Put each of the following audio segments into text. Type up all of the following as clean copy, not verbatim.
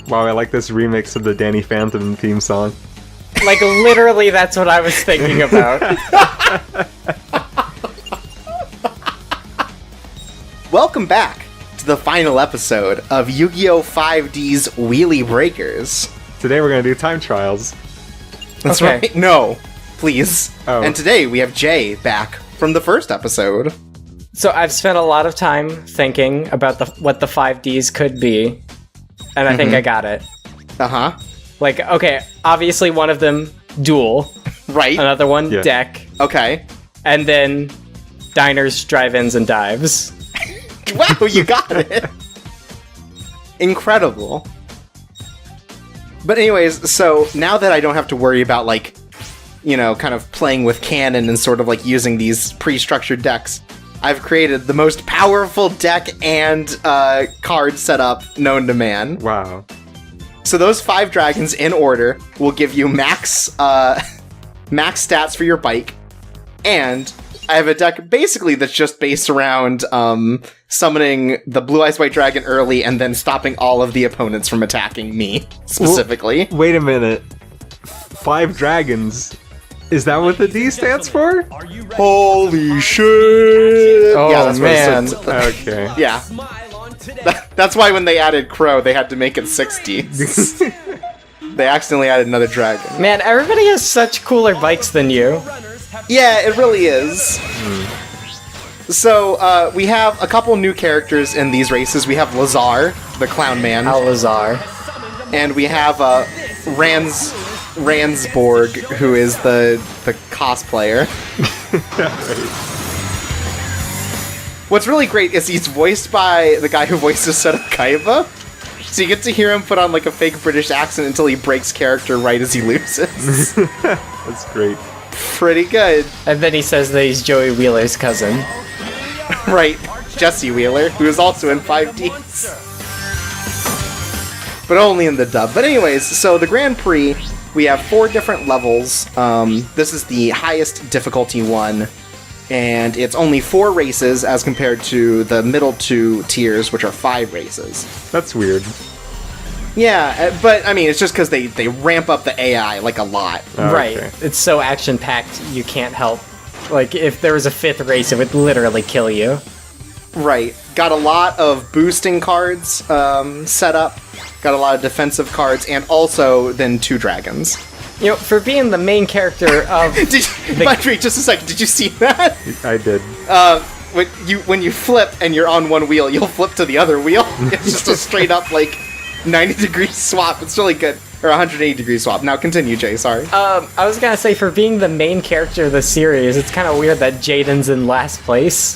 Wow, I like this remix of the Danny Phantom theme song. Like, literally, that's what I was thinking about. Welcome back to the final episode of Yu-Gi-Oh! 5D's Wheelie Breakers. Today we're gonna do time trials. That's Okay. right. No, please. Oh. And today we have Jay back from the first episode. So I've spent a lot of time thinking about what the 5Ds could be, and I think I got it. Uh-huh. Like, okay, obviously one of them, duel. Right. Another one, Yeah. deck. Okay. And then diners, drive-ins, and dives. Wow, you got it. Incredible. But anyways, so now that I don't have to worry about, like, you know, kind of playing with canon and sort of, like, using these pre-structured decks, I've created the most powerful deck and card setup known to man. Wow. So those 5 dragons in order will give you max stats for your bike, and I have a deck basically that's just based around summoning the Blue Eyes White Dragon early and then stopping all of the opponents from attacking me specifically. Wait a minute. 5 dragons. Is that what the D stands for? Holy shit! Oh, yeah, that's man. What it's, Okay. yeah. That's why when they added Crow, they had to make it 60. They accidentally added another dragon. Man, everybody has such cooler bikes than you. Yeah, it really is. So, we have a couple new characters in these races. We have Lazar, the clown man. Alazar. And we have Ransborg, who is the cosplayer. What's really great is he's voiced by the guy who voices Kaiba. So you get to hear him put on like a fake British accent until he breaks character right as he loses. That's great. Pretty good. And then he says that he's Joey Wheeler's cousin. Right. Jesse Wheeler, who is also in 5D's. But only in the dub. But anyways, so the Grand Prix, we have 4 different levels. This is the highest difficulty one. And it's only 4 races as compared to the middle 2 tiers, which are 5 races. That's weird. Yeah, but I mean, it's just because they ramp up the AI like a lot. Oh, Right. okay. It's so action-packed, you can't help. Like, if there was a 5th race, it would literally kill you. Right. Got a lot of boosting cards set up. Got a lot of defensive cards, and also then 2 dragons. You know, for being the main character of... Wait, just a second. Did you see that? I did. When you flip and you're on one wheel, you'll flip to the other wheel. It's just a straight up, like, 90-degree swap. It's really good. Or 180-degree swap. Now continue, Jay, sorry. I was gonna say, for being the main character of the series, it's kind of weird that Jaden's in last place.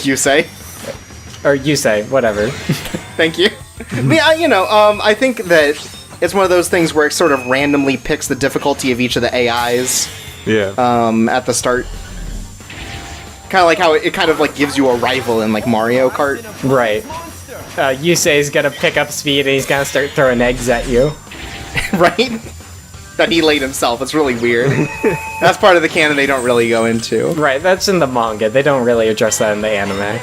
You say? Or you say, whatever. Thank you. Yeah, you know, I think that it's one of those things where it sort of randomly picks the difficulty of each of the AIs Yeah. at the start. Kind of like how it kind of like gives you a rival in like Mario Kart. Right. Yusei's gonna pick up speed and he's gonna start throwing eggs at you. Right? That he laid himself. It's really weird. That's part of the canon they don't really go into. Right, that's in the manga. They don't really address that in the anime.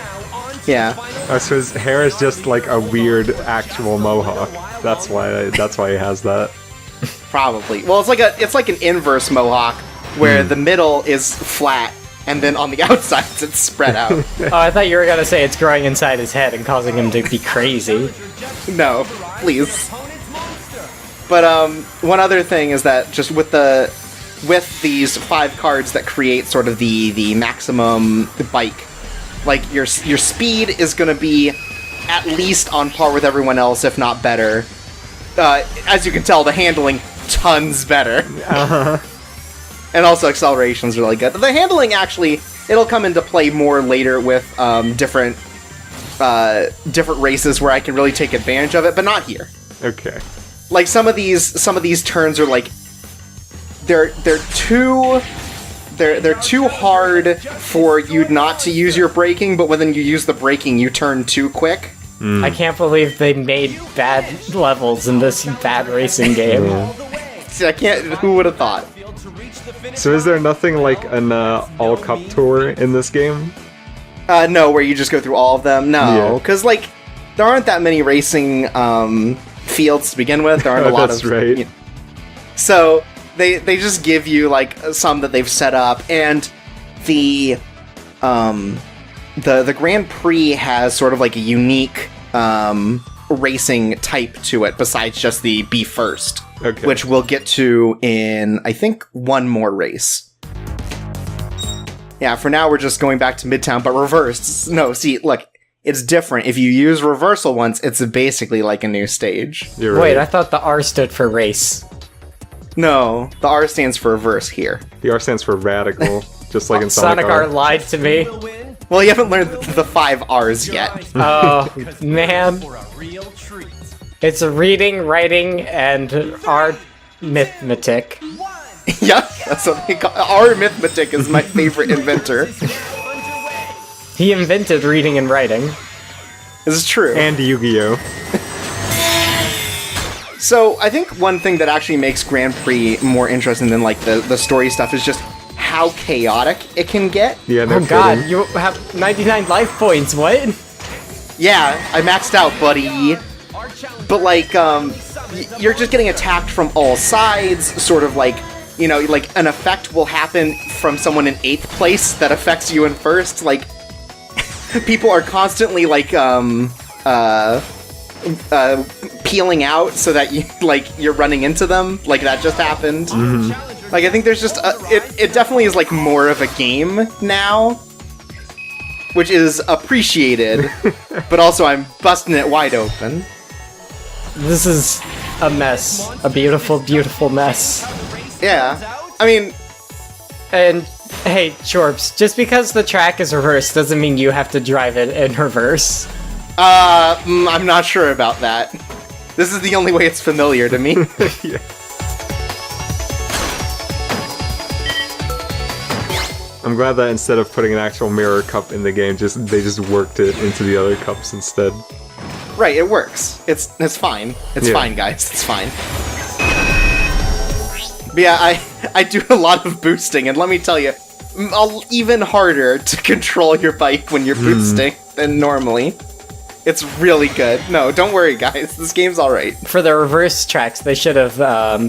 Yeah. Oh, so his hair is just like a weird actual mohawk. That's why he has that. Probably. Well, it's like an inverse mohawk where the middle is flat and then on the outsides it's spread out. Oh, I thought you were gonna say it's growing inside his head and causing him to be crazy. No, please. But one other thing is that just with these 5 cards that create sort of the maximum bike, like your speed is going to be at least on par with everyone else, if not better. As you can tell, the handling tons better. Uh-huh. And also acceleration's really good. The handling actually, it'll come into play more later with different races where I can really take advantage of it, but not here. Okay. Like some of these turns are like they're too hard for you not to use your braking, but when you use the braking, you turn too quick. I can't believe they made bad levels in this bad racing game. I can't. Who would have thought? So is there nothing like an all-cup tour in this game? No, where you just go through all of them. No, Yeah. because like there aren't that many racing fields to begin with. There aren't a lot that's of... right. So they just give you like some that they've set up, and the Grand Prix has sort of like a unique racing type to it besides just the be first, which we'll get to in I think one more race. Yeah, for now we're just going back to Midtown, but reversed. No, see, look, it's different. If you use reversal once, it's basically like a new stage. You're right. Wait, I thought the R stood for race. No, the R stands for reverse here. The R stands for radical, just like in Sonic Sonic R lied to me. Well, you haven't learned the 5 R's yet. Oh, man. It's reading, writing, and arithmetic. Yep, that's what they call arithmetic is my favorite inventor. He invented reading and writing. This is true. And Yu-Gi-Oh! So, I think one thing that actually makes Grand Prix more interesting than, like, the story stuff is just how chaotic it can get. Yeah, no Oh god, kidding. you have 99 life points, what? Yeah, I maxed out, buddy. But, like, you're just getting attacked from all sides, sort of like, you know, like, an effect will happen from someone in 8th place that affects you in 1st, like, people are constantly, like, peeling out so that you, like, you're running into them, like that just happened. Mm-hmm. Like, I think there's just, it definitely is, like, more of a game now, which is appreciated, but also I'm busting it wide open. This is a mess. A beautiful, beautiful mess. Yeah, I mean... And, hey, Chorps, just because the track is reversed doesn't mean you have to drive it in reverse. I'm not sure about that. This is the only way it's familiar to me. Yeah. I'm glad that instead of putting an actual mirror cup in the game, they just worked it into the other cups instead. Right, it works. It's fine. It's fine, guys. It's fine. But yeah, I do a lot of boosting, and let me tell you, even harder to control your bike when you're boosting than normally. It's really good. No, don't worry, guys. This game's alright. For the reverse tracks, they should have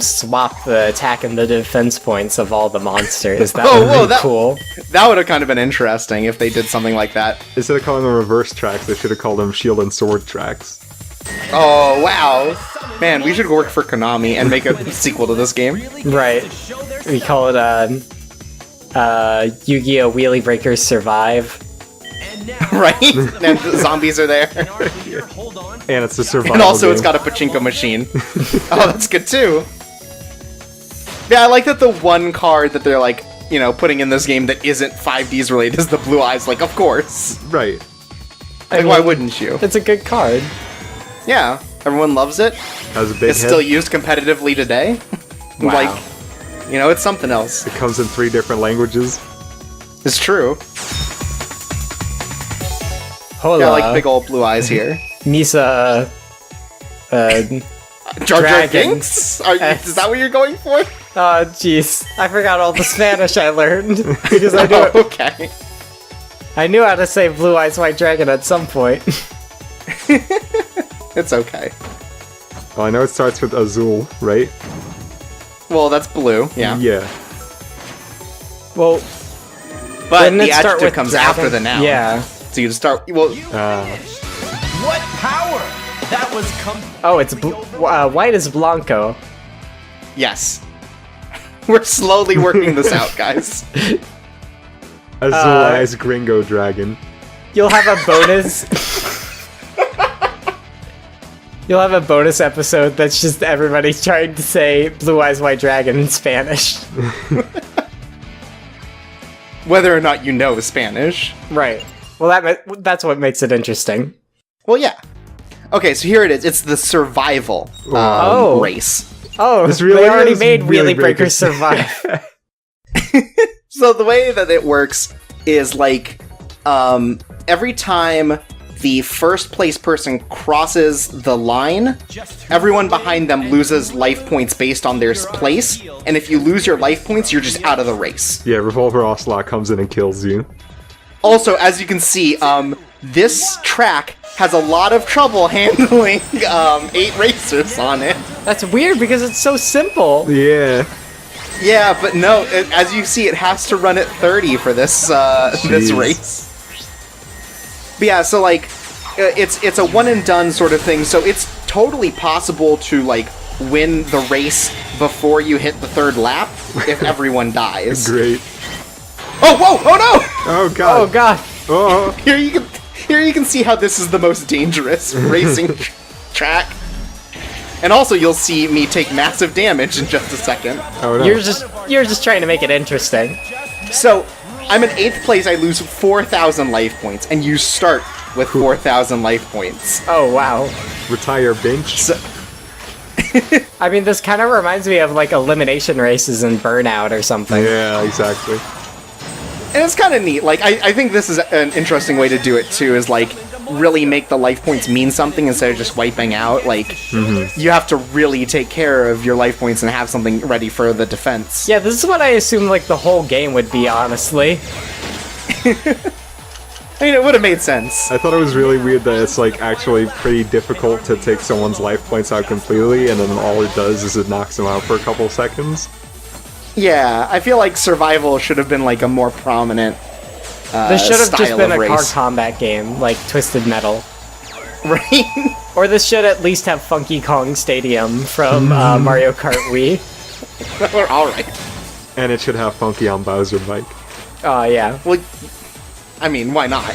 swapped the attack and the defense points of all the monsters. That would be cool. That would have kind of been interesting if they did something like that. Instead of calling them reverse tracks, they should have called them shield and sword tracks. Oh, wow. Man, we should work for Konami and make a sequel to this game. Right. We call it Yu-Gi-Oh! Wheelie Breakers Survive. Right? And the zombies are there. And it's a survival And also game. it's got a pachinko machine. Oh, that's good too. Yeah, I like that the one card that they're like, you know, putting in this game that isn't 5D's related is the Blue Eyes. Like, of course. Right. Like, why wouldn't you? It's a good card. Yeah, everyone loves it. Has a big It's head. still used competitively today. Wow. Like, you know, it's something else. It comes in 3 different languages. It's true. Hola. Yeah, like big old blue eyes here. Misa. Jar Jar Dragon. Binks? Is that what you're going for? Oh, jeez. I forgot all the Spanish I learned. Because I knew, Oh, okay. I knew how to say Blue Eyes White Dragon at some point. It's okay. Well, I know it starts with Azul, right? Well, that's blue, yeah. Yeah. Well, But didn't the it start adjective with comes dragon? after the noun. Yeah. So you start, well, What power? That was Oh, it's white is Blanco. yes. We're slowly working this out, guys. Azul Eyes Gringo Dragon. You'll have a bonus. You'll have a bonus episode that's just everybody trying to say Blue Eyes White Dragon in Spanish. Whether or not you know Spanish. Right. Well, that's what makes it interesting. Well, yeah. Okay, so here it is. It's the survival Oh. race. Oh, This really they already is made Wheelie Wheelie Breakers Breakers. survive. So the way that it works is like every time the first place person crosses the line, everyone behind them loses life points based on their place, and if you lose your life points, you're just out of the race. Yeah, Revolver Ocelot comes in and kills you. Also, as you can see, this track has a lot of trouble handling 8 racers on it. That's weird because it's so simple. Yeah. Yeah, but no, as you see, it has to run at 30 for this this race. But yeah, so like, it's a one and done sort of thing. So it's totally possible to like win the race before you hit the 3rd lap if everyone dies. Great. Oh whoa! Oh no! Oh god. Oh god. Oh. Here you can see how this is the most dangerous racing track. And also you'll see me take massive damage in just a second. Oh no. You're just trying to make it interesting. So, I'm in 8th place, I lose 4,000 life points, and you start with 4,000 life points. Oh wow. Retire bench. So, I mean, this kind of reminds me of like elimination races in Burnout or something. Yeah, exactly. and it's kind of neat. Like, I think this is an interesting way to do it, too, is like, really make the life points mean something instead of just wiping out. Like, you have to really take care of your life points and have something ready for the defense. Yeah, this is what I assumed like the whole game would be, honestly. I mean, it would have made sense. I thought it was really weird that it's like actually pretty difficult to take someone's life points out completely, and then all it does is it knocks them out for a couple seconds. Yeah, I feel like survival should have been like a more prominent This should have just been a car race. combat game, like Twisted Metal. Right? Or this should at least have Funky Kong Stadium from Mario Kart Wii. Alright. And it should have Funky on Bowser Bike. Oh, yeah. Well, I mean, why not?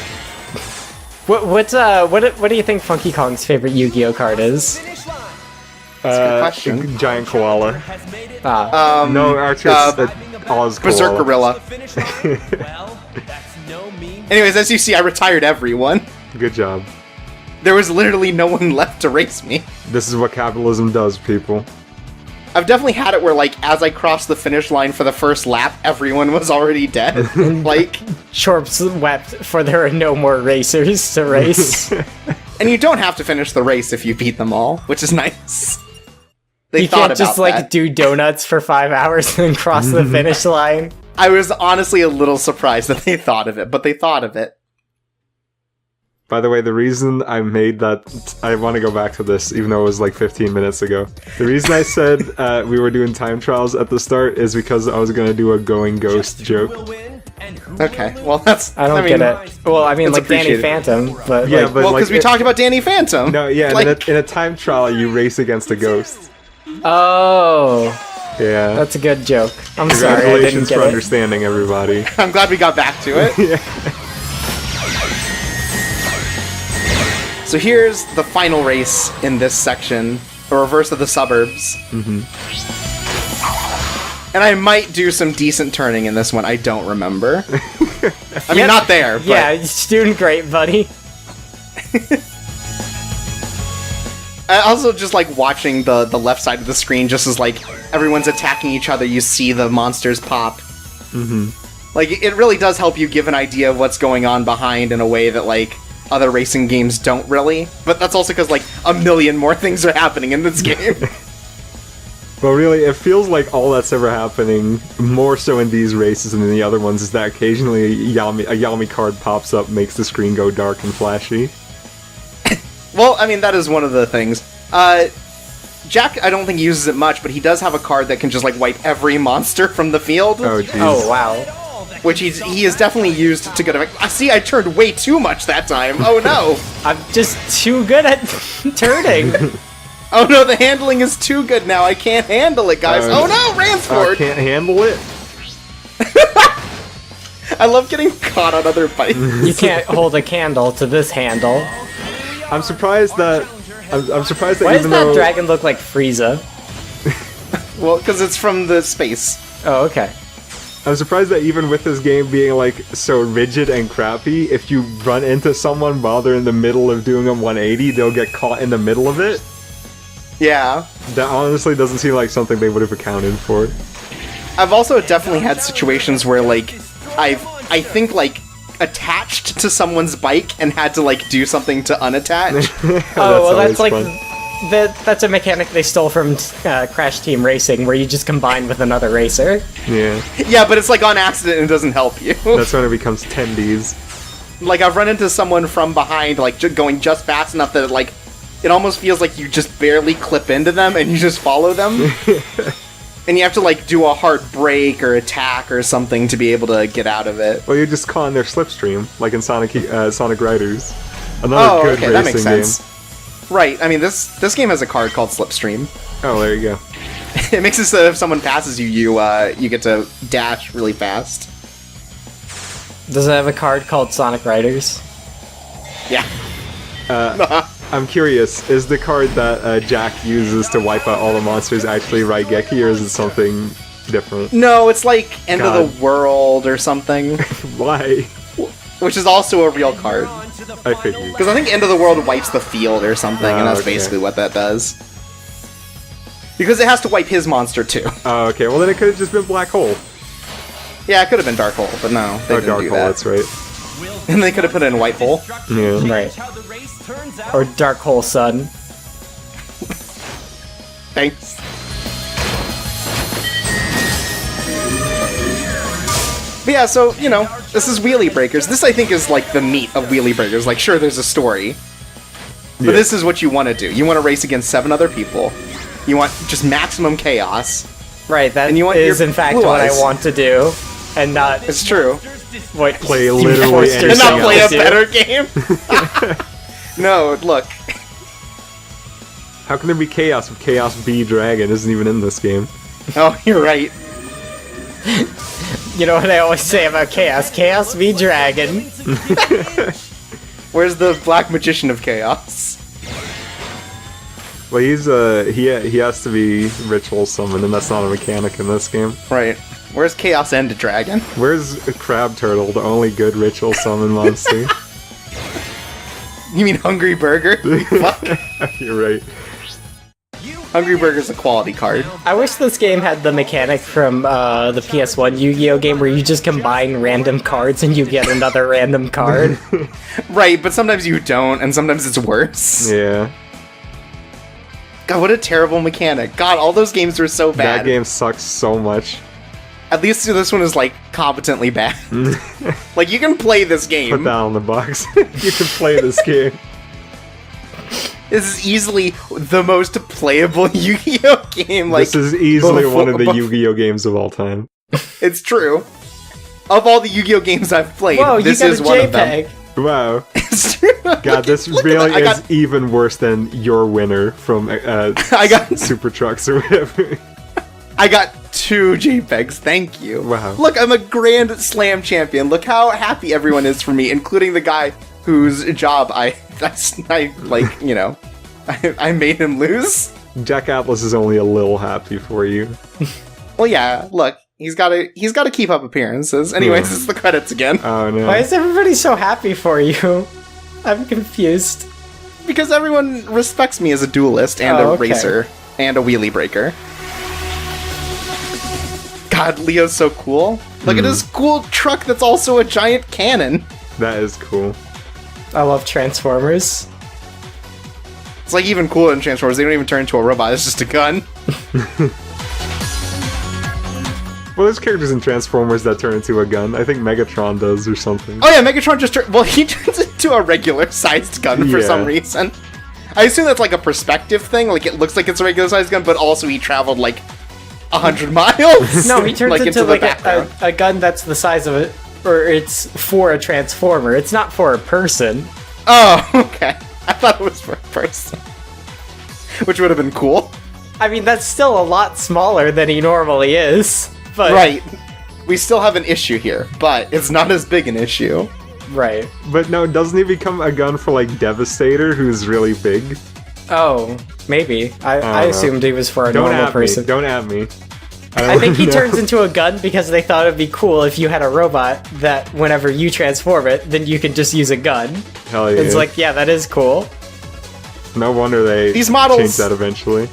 What do you think Funky Kong's favorite Yu-Gi-Oh card is? Good question. Giant koala. Ah. No, actually, it's Oz Berserk koala. Gorilla. Anyways, as you see, I retired everyone. Good job. There was literally no one left to race me. This is what capitalism does, people. I've definitely had it where, like, as I crossed the finish line for the first lap, everyone was already dead. Like, Shorps wept for there are no more racers to race. and you don't have to finish the race if you beat them all, which is nice. They You thought can't about just, like, that. do donuts for 5 hours and then cross the finish line. I was honestly a little surprised that they thought of it, but they thought of it. By the way, the reason I made that... I want to go back to this, even though it was like 15 minutes ago. The reason I said we were doing time trials at the start is because I was going to do a going ghost joke. Okay, well, that's... I don't mean, get it. Well, I mean, it's like Danny appreciated. Phantom, but Yeah, like, but Well, like, because we talked about Danny Phantom. No, yeah, Like, in a time trial, you race against a ghost. oh, Yeah. that's a good joke. I'm sorry, I didn't Congratulations get for it. understanding, everybody. I'm glad we got back to it. So here's the final race in this section, the reverse of the suburbs. And I might do some decent turning in this one, I don't remember. I mean, Yep. not there, but... Yeah, you're doing great, buddy. I also just like watching the left side of the screen, just as like everyone's attacking each other, you see the monsters pop. Like, it really does help you give an idea of what's going on behind in a way that like other racing games don't really. But that's also because like a million more things are happening in this game. But really, it feels like all that's ever happening, more so in these races than in the other ones, is that occasionally a Yami card pops up, makes the screen go dark and flashy. Well, I mean, that is one of the things. Jack, I don't think uses it much, but he does have a card that can just like wipe every monster from the field. Oh, jeez. Oh, wow. Which he has definitely used to good effect. I see, I turned way too much that time. Oh no! I'm just too good at turning. Oh no, the handling is too good now. I can't handle it, guys. Oh no, I Ransford! can't handle it. I love getting caught on other bikes. You can't hold a candle to this handle. I'm surprised that... I'm surprised that Why does even that though... dragon look like Frieza? Well, because it's from the space. Oh, okay. I'm surprised that even with this game being like so rigid and crappy, if you run into someone while they're in the middle of doing a 180, they'll get caught in the middle of it. Yeah. That honestly doesn't seem like something they would have accounted for. I've also definitely had situations where, like, I think, like, attached to someone's bike and had to, like, do something to unattach. Oh, well, always that's like fun. that's a mechanic they stole from Crash Team Racing, where you just combine with another racer. Yeah. Yeah, but it's, like, on accident and it doesn't help you. That's when it becomes 10Ds. Like, I've run into someone from behind, like, going just fast enough that, like, it almost feels like you just barely clip into them and you just follow them. And you have to, like, do a hard break or attack or something to be able to get out of it. Well, you're just caught in their slipstream, like in Sonic Riders. Another good okay, racing that makes game. sense. Right, I mean, this game has a card called Slipstream. Oh, there you go. It makes it so that if someone passes you, you get to dash really fast. Does it have a card called Sonic Riders? Yeah. I'm curious, is the card that Jack uses to wipe out all the monsters actually Raigeki, or is it something different? No, it's like End of the World or something. Why? Which is also a real card. I figured. Because I think End of the World wipes the field or something, and that's okay. basically what that does. Because it has to wipe his monster too. Oh, okay, well then it could have just been Black Hole. Yeah, it could have been Dark Hole, but no, they didn't Dark do Hole, that. that's right. And they could have put it in White Hole. Yeah. Right. Or Dark Hole Sun. Thanks. But yeah, so, you know, this is Wheelie Breakers. This, I think, is like the meat of Wheelie Breakers. Like, sure, there's a story. But this is what you want to do. You want to race against 7 other people. You want just maximum chaos. Right, that And you want is your in fact blue what eyes. I want to do. And not It's true. what Play you literally forced anything And not play a yourself to do. better game. No, look. How can there be chaos if Chaos B Dragon isn't even in this game? Oh, you're right. You know what I always say about Chaos? Chaos v Dragon. Where's the Black Magician of Chaos? Well, he's he has to be ritual summoned, and that's not a mechanic in this game. Right. Where's Chaos End Dragon? Where's a Crab Turtle, the only good ritual summon monster? You mean Hungry Burger? Fuck. You're right. Hungry Burger's a quality card. I wish this game had the mechanic from the PS1 Yu-Gi-Oh game where you just combine random cards and you get another random card. Right, but sometimes you don't, and sometimes it's worse. Yeah. God, what a terrible mechanic. God, all those games were so bad. That game sucks so much. At least this one is, like, competently bad. Like, you can play this game. Put that on the box. You can play this game. This is easily the most playable Yu-Gi-Oh game. Like, This is easily one of the befo- Yu-Gi-Oh games of all time. It's true. Of all the Yu-Gi-Oh games I've played, Whoa, you this got is a one of them. JPEG. Wow. It's true. God, this Look at really that. is even worse than your winner from I got Super Trucks or whatever. I got 2 JPEGs, thank you. Wow. Look, I'm a Grand Slam champion. Look how happy everyone is for me, including the guy whose job I like, you know, I made him lose. Jack Atlas is only a little happy for you. Well, yeah, look, he's got to keep up appearances. Anyways, Yeah. it's the credits again. Oh no. Why is everybody so happy for you? I'm confused. Because everyone respects me as a duelist and Oh, a okay. racer and a wheelie breaker. God, Leo's so cool. Look at his cool truck that's also a giant cannon. That is cool. I love Transformers. It's like even cooler than Transformers. They don't even turn into a robot. It's just a gun. Well, there's characters in Transformers that turn into a gun. I think Megatron does or something. Oh yeah, Megatron just well, he turns into a regular-sized gun for some Yeah. reason. I assume that's like a perspective thing. Like it looks like it's a regular-sized gun, but also he traveled like 100 miles. No, he turns like, into the like background. a gun that's the size of it, or it's for a Transformer. It's not for a person. Oh, okay. I thought it was for a person, which would have been cool. I mean, that's still a lot smaller than he normally is. But Right. We still have an issue here, but it's not as big an issue. Right. But no, doesn't he become a gun for like Devastator, who's really big? Oh, maybe. I know. assumed he was for a Don't normal at person. me. Don't at me. I think he No. turns into a gun because they thought it'd be cool if you had a robot that whenever you transform it, then you can just use a gun. Hell yeah. It's like, yeah, that is cool. No wonder they These models- changed that eventually.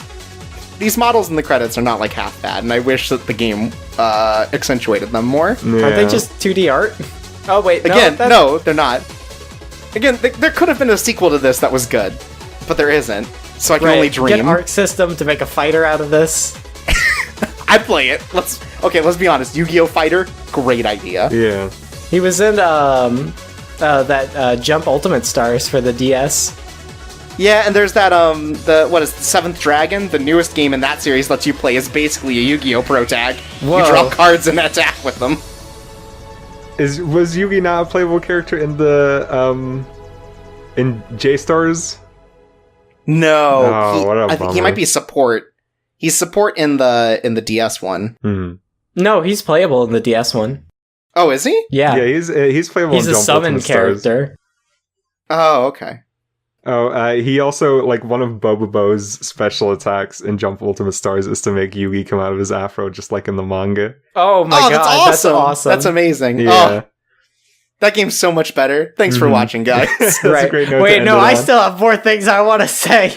These models in the credits are not like half bad, and I wish that the game accentuated them more. Yeah. Aren't they just 2D art? Oh, wait, no. Again, that's- no, they're not. Again, there could have been a sequel to this that was good, but there isn't. So I can Right, only get dream. Arc System to make a fighter out of this. I'd play it. Let's be honest. Yu-Gi-Oh! Fighter, great idea. Yeah. He was in Jump Ultimate Stars for the DS. Yeah, and there's that the 7th Dragon, the newest game in that series, lets you play as basically a Yu-Gi-Oh! Pro tag. Whoa. You draw cards and attack with them. Was Yugi not a playable character in the in J-Stars? No, Oh, what a I think he bummer. might be support. He's support in the DS one. Hmm. No, he's playable in the DS one. Oh, is he? Yeah, Yeah, he's playable. he's in a Jump summon Ultimate Stars. character. Oh, okay. Oh, he also, like, one of Bobo's special attacks in Jump Ultimate Stars is to make Yugi come out of his afro, just like in the manga. Oh my god, that's awesome! That's amazing. Yeah. Oh, that game's so much better. Thanks for watching, guys. That's a Right. great note to Wait, end no, it I on. still have more things I want to say.